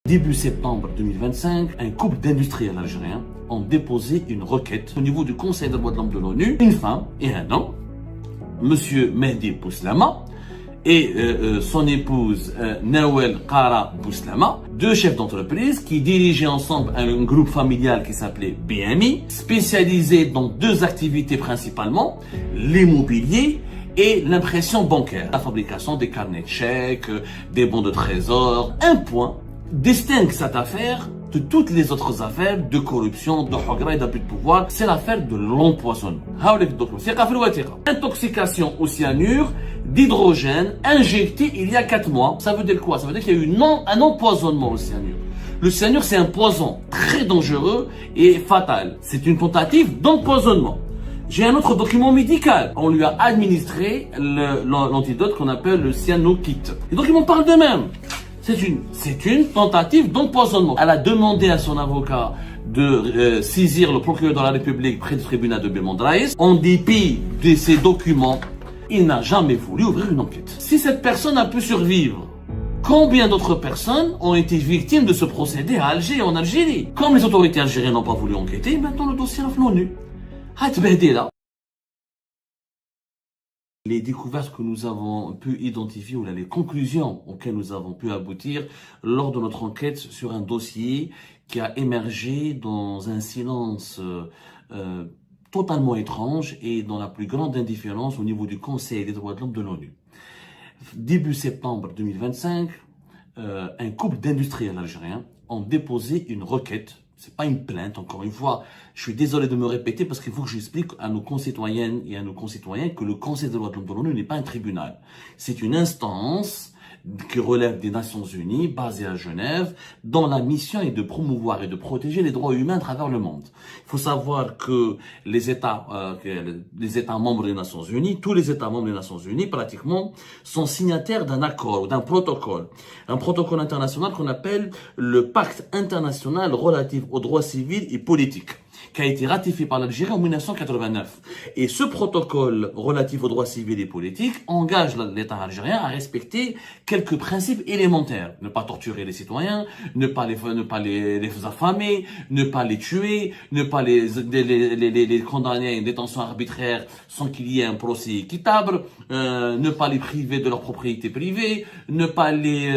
Début septembre 2025, un couple d'industriels algériens ont déposé une requête au niveau du Conseil des droits de l'homme de l'ONU, une femme et un homme, Monsieur Mehdi Bouslama et son épouse Nawel Qara Bouslama, deux chefs d'entreprise qui dirigeaient ensemble un groupe familial qui s'appelait BMI, spécialisé dans deux activités principalement, l'immobilier et l'impression bancaire, la fabrication des carnets de chèques, des bons de trésor. Un point distingue cette affaire de toutes les autres affaires de corruption, de hogra et d'abus de pouvoir, c'est l'affaire de l'empoisonnement. Intoxication au cyanure d'hydrogène injecté il y a 4 mois. Ça veut dire quoi? Ça veut dire qu'il y a eu un empoisonnement au cyanure. Le cyanure, c'est un poison très dangereux et fatal. C'est une tentative d'empoisonnement. J'ai un autre document médical. On lui a administré l'antidote qu'on appelle le cyanokit. Les documents parlent d'eux-mêmes. C'est une tentative d'empoisonnement. Elle a demandé à son avocat de saisir le procureur de la République près du tribunal de Belmondraïs. En dépit de ces documents, il n'a jamais voulu ouvrir une enquête. Si cette personne a pu survivre, combien d'autres personnes ont été victimes de ce procédé à Alger et en Algérie? Comme les autorités algériennes n'ont pas voulu enquêter, maintenant le dossier est l'ONU. là. Les découvertes que nous avons pu identifier ou les conclusions auxquelles nous avons pu aboutir lors de notre enquête sur un dossier qui a émergé dans un silence totalement étrange et dans la plus grande indifférence au niveau du Conseil des droits de l'homme de l'ONU. Début septembre 2025, un couple d'industriels algériens ont déposé une requête. C'est pas une plainte, encore une fois. Je suis désolé de me répéter parce qu'il faut que j'explique à nos concitoyennes et à nos concitoyens que le Conseil des droits de l'homme de l'ONU n'est pas un tribunal. C'est une instance qui relève des Nations Unies, basée à Genève, dont la mission est de promouvoir et de protéger les droits humains à travers le monde. Il faut savoir que les États membres des Nations Unies, tous les États membres des Nations Unies, pratiquement, sont signataires d'un accord ou d'un protocole. Un protocole international qu'on appelle le Pacte international relatif aux droits civils et politiques, qui a été ratifié par l'Algérie en 1989. Et ce protocole relatif aux droits civils et politiques engage l'État algérien à respecter quelques principes élémentaires. Ne pas torturer les citoyens, ne pas les affamer, ne pas les tuer, ne pas les condamner à une détention arbitraire sans qu'il y ait un procès équitable, ne pas les priver de leur propriété privée, ne pas les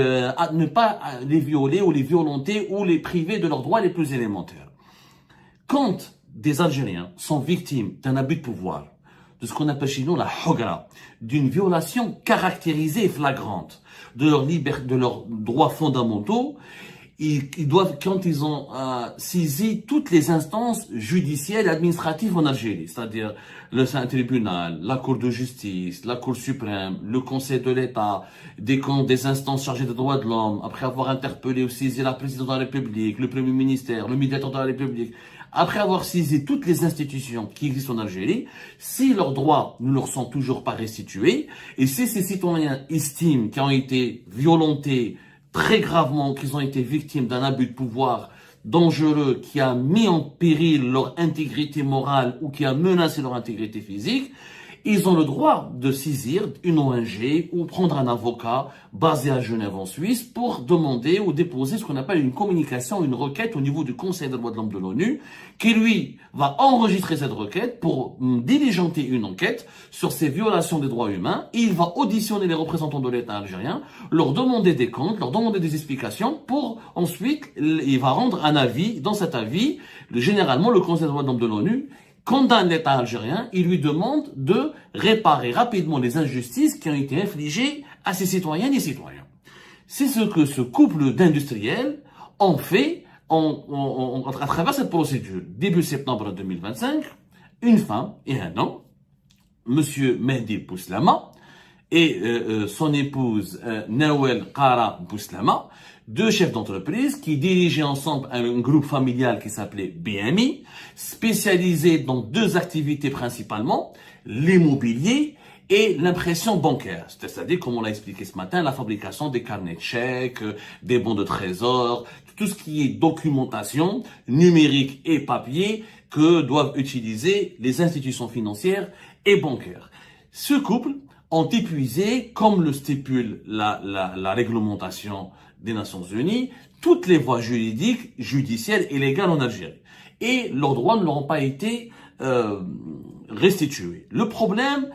violer ou les violenter ou les priver de leurs droits les plus élémentaires. Quand des Algériens sont victimes d'un abus de pouvoir, de ce qu'on appelle chez nous la hogra, d'une violation caractérisée et flagrante de leurs droits fondamentaux, ils doivent, quand ils ont saisi toutes les instances judiciaires et administratives en Algérie, c'est-à-dire le Saint-Tribunal, la Cour de justice, la Cour suprême, le Conseil de l'État, des instances chargées des droits de l'homme, après avoir interpellé ou saisi la présidence de la République, le Premier ministère, le médiateur de la République, après avoir saisi toutes les institutions qui existent en Algérie, si leurs droits ne leur sont toujours pas restitués, et si ces citoyens estiment qu'ils ont été violentés très gravement, qu'ils ont été victimes d'un abus de pouvoir dangereux qui a mis en péril leur intégrité morale ou qui a menacé leur intégrité physique, ils ont le droit de saisir une ONG ou prendre un avocat basé à Genève en Suisse pour demander ou déposer ce qu'on appelle une communication, une requête au niveau du Conseil des droits de l'homme de l'ONU qui lui va enregistrer cette requête pour diligenter une enquête sur ces violations des droits humains. Il va auditionner les représentants de l'État algérien, leur demander des comptes, leur demander des explications pour ensuite il va rendre un avis. Dans cet avis, généralement le Conseil des droits de l'homme de l'ONU condamne l'État algérien, il lui demande de réparer rapidement les injustices qui ont été infligées à ses citoyennes et citoyens. C'est ce que ce couple d'industriels ont fait à travers cette procédure. Début septembre 2025, une femme et un homme, Monsieur Mehdi Bouslama et son épouse Nawel Qara Bouslama, deux chefs d'entreprise qui dirigeaient ensemble un groupe familial qui s'appelait BMI, spécialisé dans deux activités principalement, l'immobilier et l'impression bancaire. C'est-à-dire, comme on l'a expliqué ce matin, la fabrication des carnets de chèques, des bons de trésor, tout ce qui est documentation numérique et papier que doivent utiliser les institutions financières et bancaires. Ce couple ont épuisé, comme le stipule la réglementation des Nations Unies, toutes les voies juridiques, judiciaires et légales en Algérie. Et leurs droits ne leur ont pas été restitués. Le problème,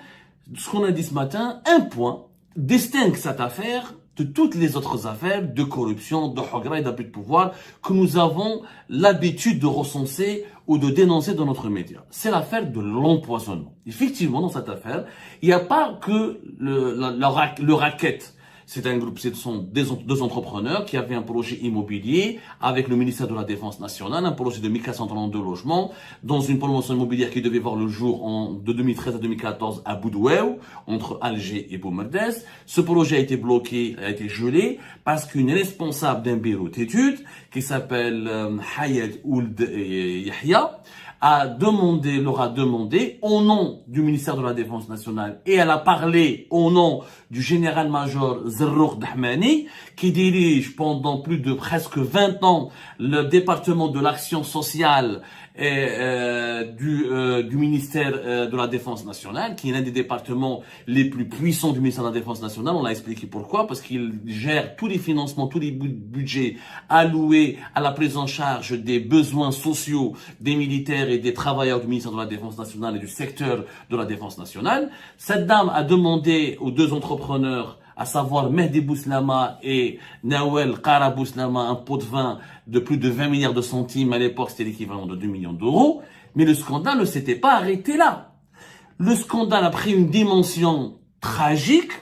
ce qu'on a dit ce matin, un point distingue cette affaire de toutes les autres affaires de corruption, de hogra et d'abus de pouvoir que nous avons l'habitude de recenser ou de dénoncer dans notre média. C'est l'affaire de l'empoisonnement. Effectivement, dans cette affaire, il n'y a pas que le racket. C'est un groupe, ce sont deux entrepreneurs qui avaient un projet immobilier avec le ministère de la Défense nationale, un projet de 1432 logements dans une promotion immobilière qui devait voir le jour de 2013 à 2014 à Boudouéou, entre Alger et Boumerdès. Ce projet a été bloqué, a été gelé parce qu'une responsable d'un bureau d'études qui s'appelle Hayat Ould Yahya leur a demandé au nom du ministère de la Défense nationale et elle a parlé au nom du général-major Zerrouk Dahmani qui dirige pendant plus de presque 20 ans le département de l'action sociale du ministère de la Défense nationale, qui est l'un des départements les plus puissants du ministère de la Défense nationale. On l'a expliqué pourquoi, parce qu'il gère tous les financements, tous les budgets alloués à la prise en charge des besoins sociaux des militaires et des travailleurs du ministère de la Défense nationale et du secteur de la Défense nationale. Cette dame a demandé aux deux entrepreneurs, à savoir Mehdi Bouslama et Nawel Qara Bouslama, un pot de vin de plus de 20 milliards de centimes. À l'époque, c'était l'équivalent de 2 millions d'euros. Mais le scandale ne s'était pas arrêté là. Le scandale a pris une dimension tragique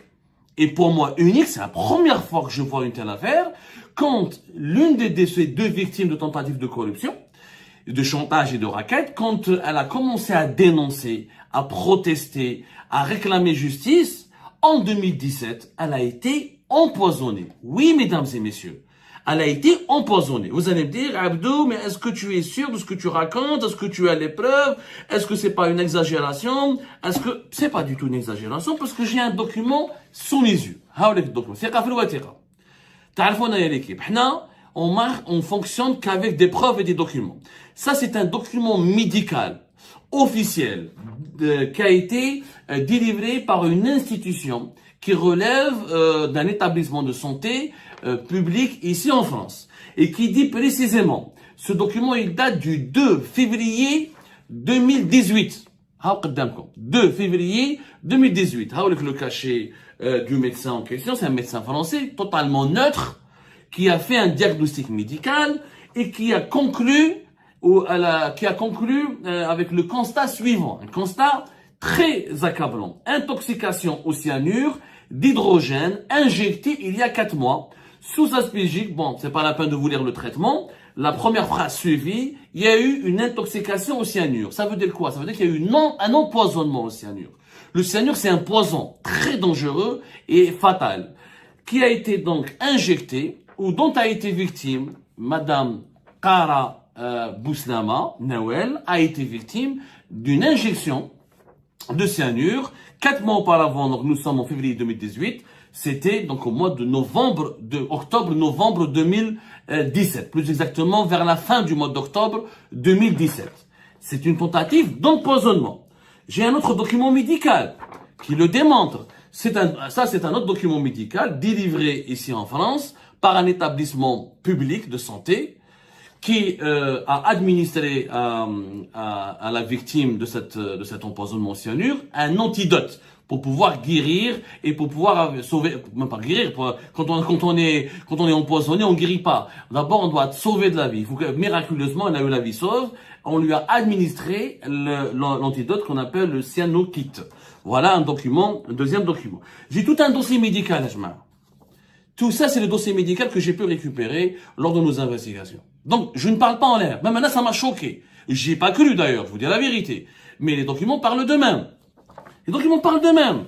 et pour moi unique. C'est la première fois que je vois une telle affaire. Quand l'une de ces deux victimes de tentatives de corruption, de chantage et de racket, quand elle a commencé à dénoncer, à protester, à réclamer justice, en 2017, elle a été empoisonnée. Oui, mesdames et messieurs, elle a été empoisonnée. Vous allez me dire, Abdou, mais est-ce que tu es sûr de ce que tu racontes? Est-ce que tu as les preuves? Est-ce que c'est pas une exagération? Est-ce que c'est pas du tout une exagération? Parce que j'ai un document sous mes yeux. هاولك الدوكيومون ثقة في الوثيقة. تعرفونا يا l'équipe. Hna, on fonctionne qu'avec des preuves et des documents. Ça, c'est un document médical officiel qui a été délivré par une institution qui relève d'un établissement de santé public ici en France et qui dit précisément, ce document il date du 2 février 2018. 2 février 2018. Le cachet du médecin en question, c'est un médecin français totalement neutre qui a fait un diagnostic médical et qui a conclu avec le constat suivant, un constat très accablant. Intoxication au cyanure d'hydrogène injecté il y a 4 mois sous aspégique. Bon, c'est pas la peine de vous lire le traitement. La première phrase suivie, il y a eu une intoxication au cyanure. Ça veut dire quoi? Ça veut dire qu'il y a eu un empoisonnement au cyanure. Le cyanure, c'est un poison très dangereux et fatal qui a été donc injecté ou dont a été victime Madame Qara Bouslama, Nawel, a été victime d'une injection de cyanure 4 mois auparavant. Donc nous sommes en février 2018. C'était donc au mois de octobre-novembre 2017. Plus exactement vers la fin du mois d'octobre 2017. C'est une tentative d'empoisonnement. J'ai un autre document médical qui le démontre. C'est un autre document médical délivré ici en France par un établissement public de santé qui a administré à la victime de cet empoisonnement au cyanure un antidote pour pouvoir guérir et pour pouvoir sauver, même pas guérir, quand on est empoisonné, on guérit pas. D'abord, on doit sauver de la vie. Il faut que, miraculeusement, elle a eu la vie sauve. On lui a administré l'antidote qu'on appelle le cyanokit. Voilà un deuxième document. J'ai tout un dossier médical, Ajma. Tout ça, c'est le dossier médical que j'ai pu récupérer lors de nos investigations. Donc, je ne parle pas en l'air. Même maintenant, ça m'a choqué. J'y ai pas cru d'ailleurs, je vous dis la vérité. Mais les documents parlent d'eux-mêmes. Les documents parlent d'eux-mêmes.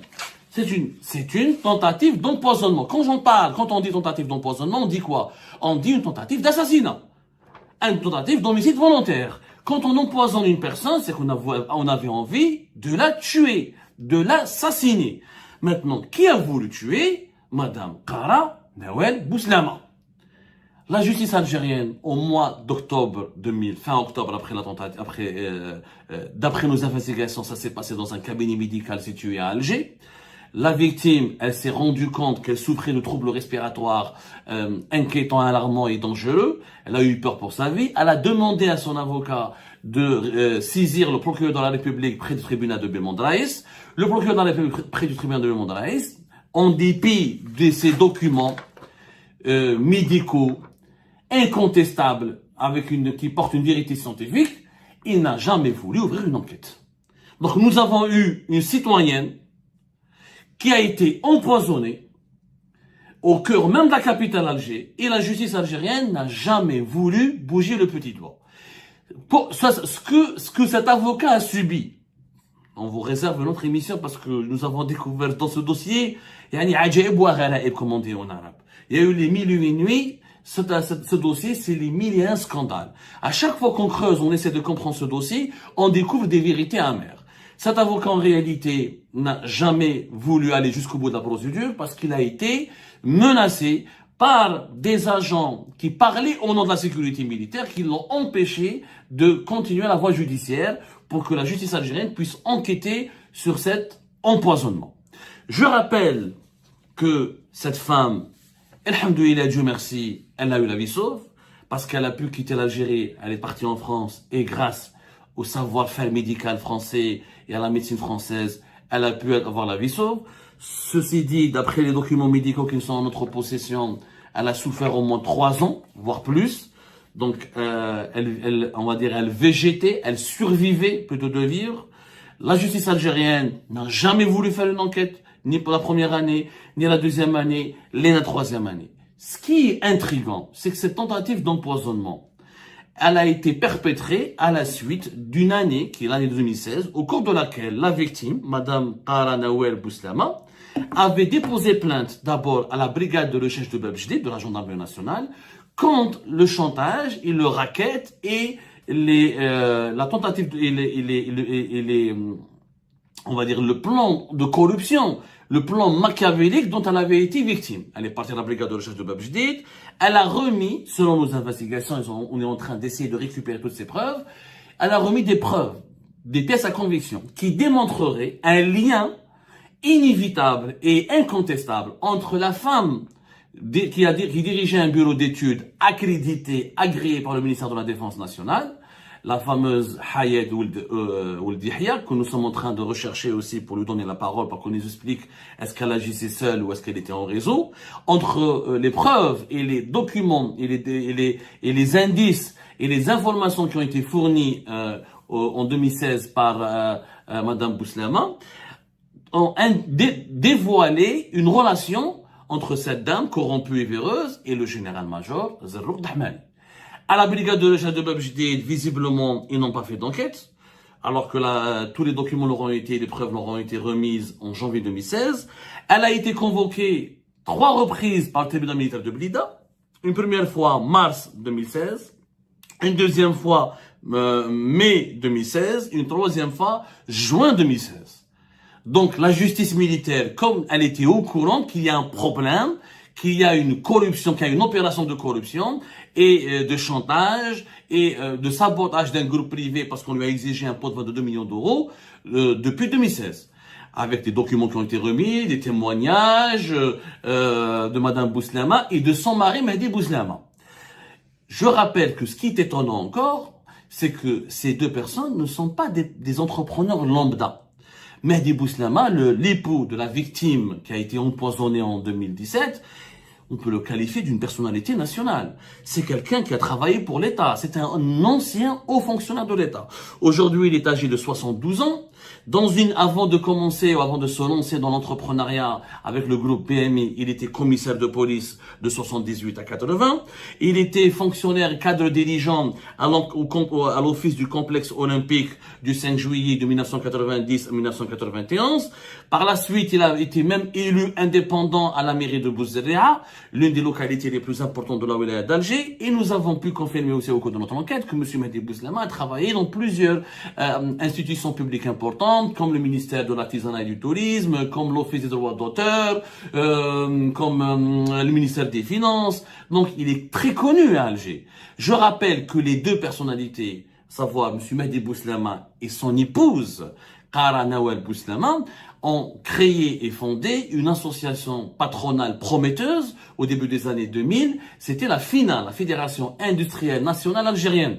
C'est une tentative d'empoisonnement. Quand on dit tentative d'empoisonnement, on dit quoi? On dit une tentative d'assassinat. Une tentative d'homicide volontaire. Quand on empoisonne une personne, c'est qu'on avait envie de la tuer, de l'assassiner. Maintenant, qui a voulu tuer Madame Qara Nawel Bouslama? La justice algérienne, au mois d'octobre 2000, fin octobre après l'attentat, d'après nos investigations, ça s'est passé dans un cabinet médical situé à Alger. La victime, elle s'est rendue compte qu'elle souffrait de troubles respiratoires inquiétants, alarmants et dangereux. Elle a eu peur pour sa vie. Elle a demandé à son avocat de saisir le procureur de la République près du tribunal de Belmondraïs. Le procureur de la République près du tribunal de Belmondraïs, en dépit de ces documents médicaux incontestables qui portent une vérité scientifique, il n'a jamais voulu ouvrir une enquête. Donc nous avons eu une citoyenne qui a été empoisonnée au cœur même de la capitale Alger, et la justice algérienne n'a jamais voulu bouger le petit doigt. Ce que cet avocat a subi, on vous réserve notre émission parce que nous avons découvert dans ce dossier, comme on dit en arabe. Il y a eu les mille et une nuits. Ce dossier, c'est les mille et un scandales. À chaque fois qu'on creuse, on essaie de comprendre ce dossier, on découvre des vérités amères. Cet avocat, en réalité, n'a jamais voulu aller jusqu'au bout de la procédure parce qu'il a été menacé par des agents qui parlaient au nom de la sécurité militaire, qui l'ont empêché de continuer la voie judiciaire pour que la justice algérienne puisse enquêter sur cet empoisonnement. Je rappelle que cette femme, alhamdoulilah, Dieu merci, elle a eu la vie sauve parce qu'elle a pu quitter l'Algérie, elle est partie en France et grâce au savoir-faire médical français et à la médecine française, elle a pu avoir la vie sauve. Ceci dit, d'après les documents médicaux qui sont en notre possession, elle a souffert au moins 3 ans, voire plus. Donc, on va dire, elle végétait, elle survivait plutôt de vivre. La justice algérienne n'a jamais voulu faire une enquête, ni pour la première année, ni la deuxième année, ni la troisième année. Ce qui est intriguant, c'est que cette tentative d'empoisonnement, elle a été perpétrée à la suite d'une année, qui est l'année 2016, au cours de laquelle la victime, Madame Qara Nawel Bouslama, avait déposé plainte d'abord à la brigade de recherche de Bab Jdeid, de la gendarmerie nationale, contre le chantage et le racket et la tentative on va dire le plan de corruption, le plan machiavélique dont elle avait été victime. Elle est partie à la brigade de recherche de Bab Jdeid. Elle a remis, selon nos investigations, on est en train d'essayer de récupérer toutes ces preuves, elle a remis des preuves, des pièces à conviction qui démontreraient un lien inévitable et incontestable entre la femme qui dirigeait un bureau d'études accrédité, agréé par le ministère de la Défense nationale, la fameuse Hayed Ould Yahya, que nous sommes en train de rechercher aussi pour lui donner la parole, pour qu'on nous explique est-ce qu'elle agissait seule ou est-ce qu'elle était en réseau, entre les preuves et les documents et les indices et les informations qui ont été fournies en 2016 par Madame Bouslama, ont dévoilé une relation entre cette dame corrompue et véreuse et le général-major Zerrouk Dahmani. À la brigade de recherche de Bab Jdeid, visiblement, ils n'ont pas fait d'enquête, alors que tous les documents les preuves leur ont été remises en janvier 2016. Elle a été convoquée 3 reprises par le tribunal militaire de Blida. Une première fois, mars 2016. Une deuxième fois, mai 2016. Une troisième fois, juin 2016. Donc, la justice militaire, comme elle était au courant qu'il y a un problème, qu'il y a une corruption, qu'il y a une opération de corruption et de chantage et de sabotage d'un groupe privé parce qu'on lui a exigé un pot de 2 millions d'euros depuis 2016. Avec des documents qui ont été remis, des témoignages de Madame Bouslama et de son mari Mehdi Bouslama. Je rappelle que ce qui est étonnant encore, c'est que ces 2 personnes ne sont pas des entrepreneurs lambda. Mehdi Bouslama, l'époux de la victime qui a été empoisonnée en 2017, on peut le qualifier d'une personnalité nationale. C'est quelqu'un qui a travaillé pour l'État. C'est un ancien haut fonctionnaire de l'État. Aujourd'hui, il est âgé de 72 ans. Avant de se lancer dans l'entrepreneuriat avec le groupe PMI, il était commissaire de police de 78 à 80. Il était fonctionnaire cadre dirigeant à l'office du complexe olympique du 5 juillet de 1990 à 1991. Par la suite, il a été même élu indépendant à la mairie de Bouzerria, l'une des localités les plus importantes de la wilaya d'Alger. Et nous avons pu confirmer aussi au cours de notre enquête que M. Mehdi Bouslama a travaillé dans plusieurs institutions publiques importantes, comme le ministère de l'Artisanat et du Tourisme, comme l'Office des droits d'auteur, comme le ministère des Finances. Donc, il est très connu à Alger. Je rappelle que les 2 personnalités, à savoir M. Mehdi Bouslama et son épouse, Qara Nawel Bouslama, ont créé et fondé une association patronale prometteuse au début des années 2000. C'était la FINA, la Fédération industrielle nationale algérienne.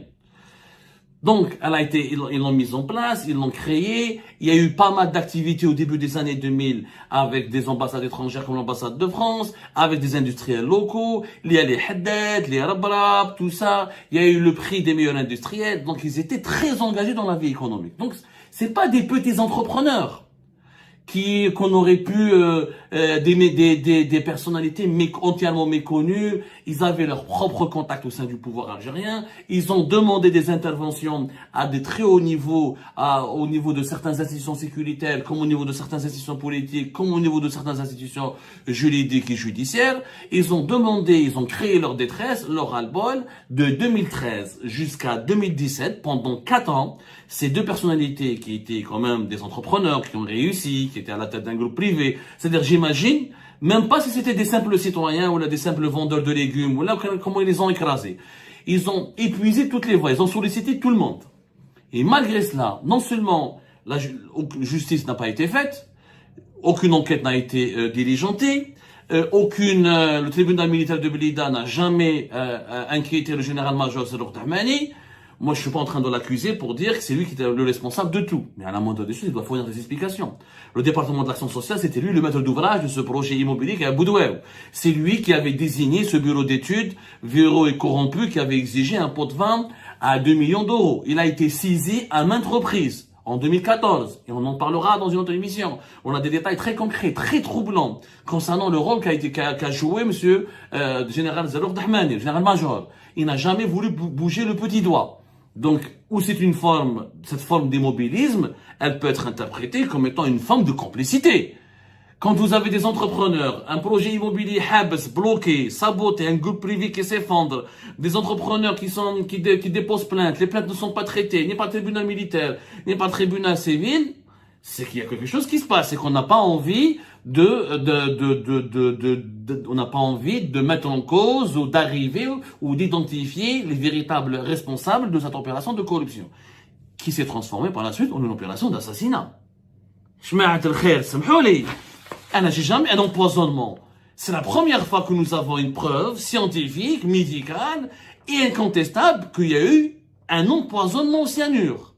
Donc, ils l'ont mise en place, ils l'ont créée. Il y a eu pas mal d'activités au début des années 2000 avec des ambassades étrangères comme l'ambassade de France, avec des industriels locaux. Il y a les Haddad, les Rabrab, tout ça. Il y a eu le prix des meilleurs industriels. Donc, ils étaient très engagés dans la vie économique. Donc, c'est pas des petits entrepreneurs qu'on aurait pu des personnalités entièrement méconnues. Ils avaient leur propre contact au sein du pouvoir algérien. Ils ont demandé des interventions à des très hauts niveaux, au niveau de certaines institutions sécuritaires, comme au niveau de certaines institutions politiques, comme au niveau de certaines institutions juridiques et judiciaires. Ils ont créé leur détresse, leur ras-le-bol, de 2013 jusqu'à 2017, pendant 4 ans. Ces deux personnalités qui étaient quand même des entrepreneurs, qui ont réussi, qui étaient à la tête d'un groupe privé. C'est-à-dire, j'imagine, même pas si c'était des simples citoyens ou là des simples vendeurs de légumes, ou là comment ils les ont écrasés. Ils ont épuisé toutes les voies, ils ont sollicité tout le monde. Et malgré cela, non seulement la justice n'a pas été faite, aucune enquête n'a été diligentée, le tribunal militaire de Blida n'a jamais inquiété le général-major Zerouk Tahmani. Moi, je suis pas en train de l'accuser pour dire que c'est lui qui était le responsable de tout. Mais à la moindre des choses, il doit fournir des explications. Le département de l'action sociale, c'était lui le maître d'ouvrage de ce projet immobilier qui est à Boudoué. C'est lui qui avait désigné ce bureau d'études, véreux et corrompu, qui avait exigé un pot de vin à 2 millions d'euros. Il a été saisi à maintes reprises, en 2014. Et on en parlera dans une autre émission. On a des détails très concrets, très troublants, concernant le rôle qu'a joué monsieur, général Zerouk Tahmani, le général-major. Il n'a jamais voulu bouger le petit doigt. Donc, où c'est cette forme d'immobilisme, elle peut être interprétée comme étant une forme de complicité. Quand vous avez des entrepreneurs, un projet immobilier habs, bloqué, saboté, un groupe privé qui s'effondre, des entrepreneurs qui déposent plainte, les plaintes ne sont pas traitées, ni par le tribunal militaire, ni par le tribunal civil, c'est qu'il y a quelque chose qui se passe, c'est qu'on n'a pas envie on n'a pas envie de mettre en cause ou d'arriver ou d'identifier les véritables responsables de cette opération de corruption, qui s'est transformée par la suite en une opération d'assassinat. J'ma'at al-khair, samhouli. J'ai jamais un empoisonnement. C'est la première fois que nous avons une preuve scientifique, médicale et incontestable qu'il y a eu un empoisonnement au cyanure.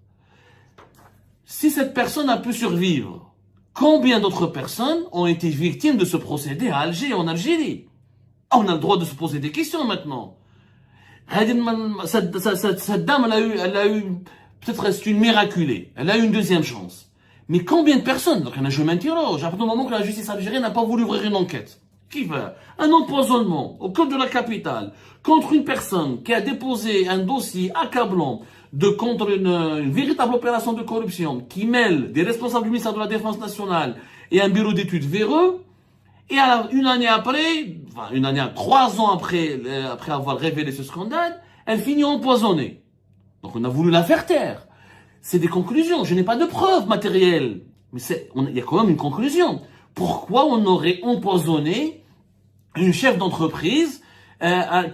Si cette personne a pu survivre, combien d'autres personnes ont été victimes de ce procédé à Alger et en Algérie? On a le droit de se poser des questions maintenant. Cette dame, elle a eu, peut-être c'est une miraculée, elle a eu une deuxième chance. Mais combien de personnes? Donc je m'interroge, à partir du moment que la justice algérienne n'a pas voulu ouvrir une enquête. Qui va? Un empoisonnement au cœur de la capitale contre une personne qui a déposé un dossier accablant contre une véritable opération de corruption qui mêle des responsables du ministère de la Défense nationale et un bureau d'études véreux. Et une année après, 3 ans après avoir révélé ce scandale, elle finit empoisonnée. Donc on a voulu la faire taire. C'est des conclusions. Je n'ai pas de preuves matérielles. Mais il y a quand même une conclusion. Pourquoi on aurait empoisonné une chef d'entreprise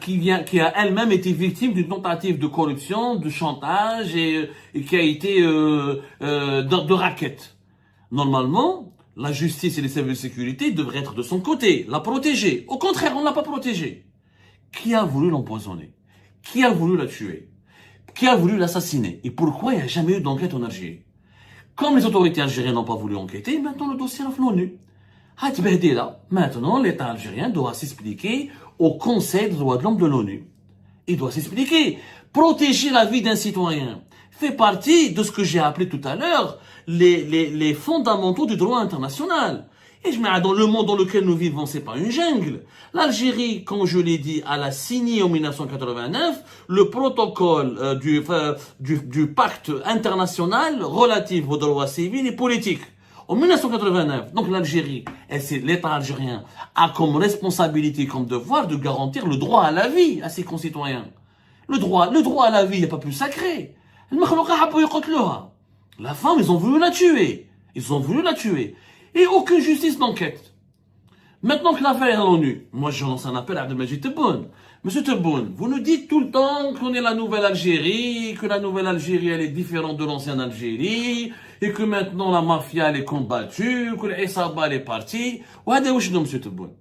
qui a elle-même été victime d'une tentative de corruption, de chantage et qui a été de racket. Normalement, la justice et les services de sécurité devraient être de son côté, la protéger. Au contraire, on ne l'a pas protégée. Qui a voulu l'empoisonner? Qui a voulu la tuer? Qui a voulu l'assassiner? Et pourquoi il n'y a jamais eu d'enquête en Algérie? Comme les autorités algériennes n'ont pas voulu enquêter, maintenant le dossier est l'ONU. Maintenant, l'État algérien doit s'expliquer au Conseil des droits de l'homme de l'ONU. Il doit s'expliquer. Protéger la vie d'un citoyen fait partie de ce que j'ai appelé tout à l'heure les fondamentaux du droit international. Et dans le monde dans lequel nous vivons, c'est pas une jungle. L'Algérie, comme je l'ai dit, elle a signé en 1989 le protocole du pacte international relatif aux droits civils et politiques. En 1989, donc l'Algérie, l'État algérien a comme responsabilité, comme devoir de garantir le droit à la vie à ses concitoyens. Le droit à la vie n'est pas plus sacré. La femme, ils ont voulu la tuer. Et aucune justice n'enquête. Maintenant que l'affaire est à l'ONU, moi je lance un appel à Abdelmajid Tebboune. Monsieur Tebboune, vous nous dites tout le temps qu'on est la nouvelle Algérie, que la nouvelle Algérie elle est différente de l'ancienne Algérie, et que maintenant la mafia elle est combattue, que l'Issaba elle est partie. Ouadé ou non, monsieur Tebboune?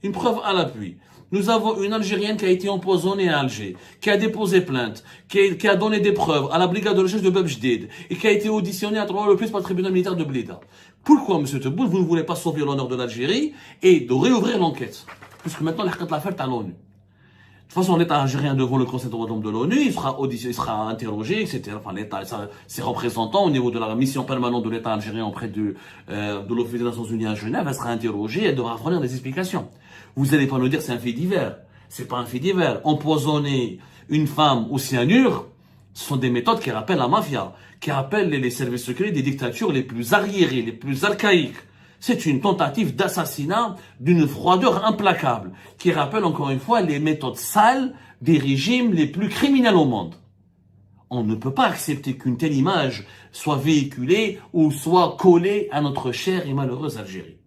Une preuve à l'appui. Nous avons une Algérienne qui a été empoisonnée à Alger, qui a déposé plainte, qui a donné des preuves à la brigade de recherche de Bebjdid et qui a été auditionnée à 3 fois le plus par le tribunal militaire de Blida. Pourquoi, monsieur Tebboune, vous ne voulez pas sauver l'honneur de l'Algérie et de réouvrir l'enquête? Puisque maintenant, l'affaire est à l'ONU. De toute façon, l'État algérien devant le Conseil de droits de l'homme de l'ONU, il sera auditionné, il sera interrogé, etc. Enfin, l'État, ses représentants au niveau de la mission permanente de l'État algérien auprès de l'Office des Nations Unies à Genève, elle sera interrogée, elle devra fournir des explications. Vous n'allez pas nous dire que c'est un fait divers. C'est pas un fait divers. Empoisonner une femme au cyanure, ce sont des méthodes qui rappellent la mafia, qui rappellent les services secrets des dictatures les plus arriérées, les plus archaïques. C'est une tentative d'assassinat d'une froideur implacable, qui rappelle encore une fois les méthodes sales des régimes les plus criminels au monde. On ne peut pas accepter qu'une telle image soit véhiculée ou soit collée à notre chère et malheureuse Algérie.